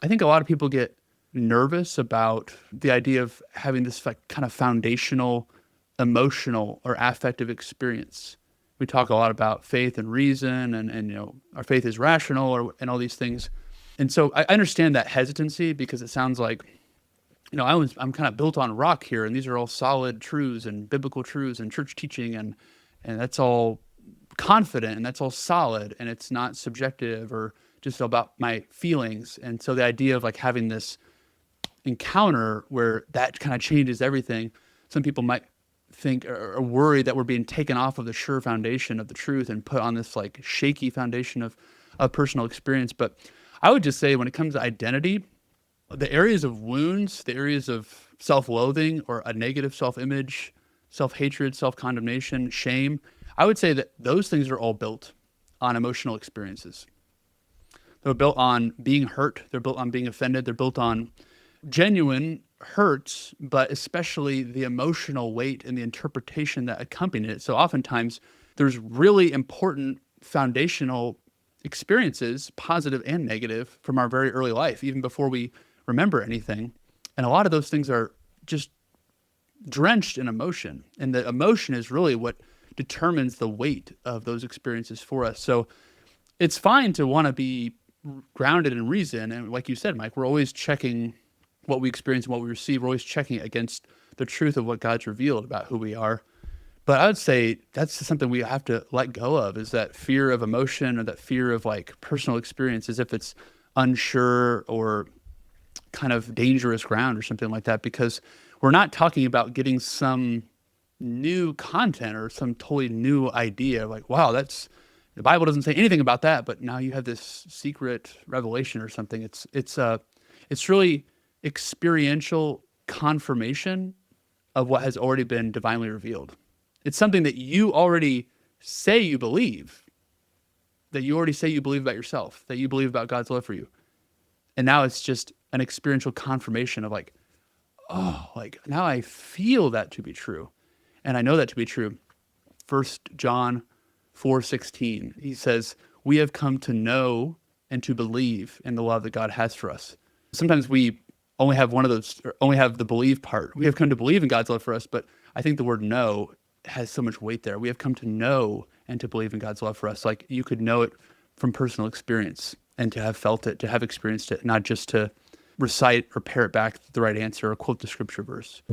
I think a lot of people get nervous about the idea of having this like kind of foundational emotional or affective experience. We talk a lot about faith and reason and our faith is rational and all these things. And so I understand that hesitancy because it sounds like, I'm kind of built on rock here and these are all solid truths and biblical truths and church teaching and that's all confident and that's all solid and it's not subjective or just about my feelings. And so the idea of like having this encounter where that kind of changes everything, some people might think or worry that we're being taken off of the sure foundation of the truth and put on this like shaky foundation of personal experience. But I would just say when it comes to identity, the areas of wounds, the areas of self-loathing or a negative self-image, self-hatred, self-condemnation, shame, I would say that those things are all built on emotional experiences. They're built on being hurt. They're built on being offended. They're built on genuine hurts, but especially the emotional weight and the interpretation that accompanied it. So oftentimes there's really important foundational experiences, positive and negative, from our very early life, even before we remember anything. And a lot of those things are just drenched in emotion. And the emotion is really what determines the weight of those experiences for us. So it's fine to want to be grounded in reason. And like you said, Mike, we're always checking what we experience and what we receive. We're always checking it against the truth of what God's revealed about who we are. But I would say that's something we have to let go of, is that fear of emotion or that fear of like personal experience, as if it's unsure or kind of dangerous ground or something like that, because we're not talking about getting some new content or some totally new idea. Like, wow, the Bible doesn't say anything about that, but now you have this secret revelation or something. It's really experiential confirmation of what has already been divinely revealed. It's something that you already say you believe, that you already say you believe about yourself, that you believe about God's love for you. And now it's just an experiential confirmation of like, oh, like now I feel that to be true. And I know that to be true. 1 John 4:16, he says, we have come to know and to believe in the love that God has for us. Sometimes we only have one of those, or only have the believe part. We have come to believe in God's love for us, but I think the word know has so much weight there. We have come to know and to believe in God's love for us. Like you could know it from personal experience and to have felt it, to have experienced it, not just to recite or parrot back the right answer or quote the scripture verse.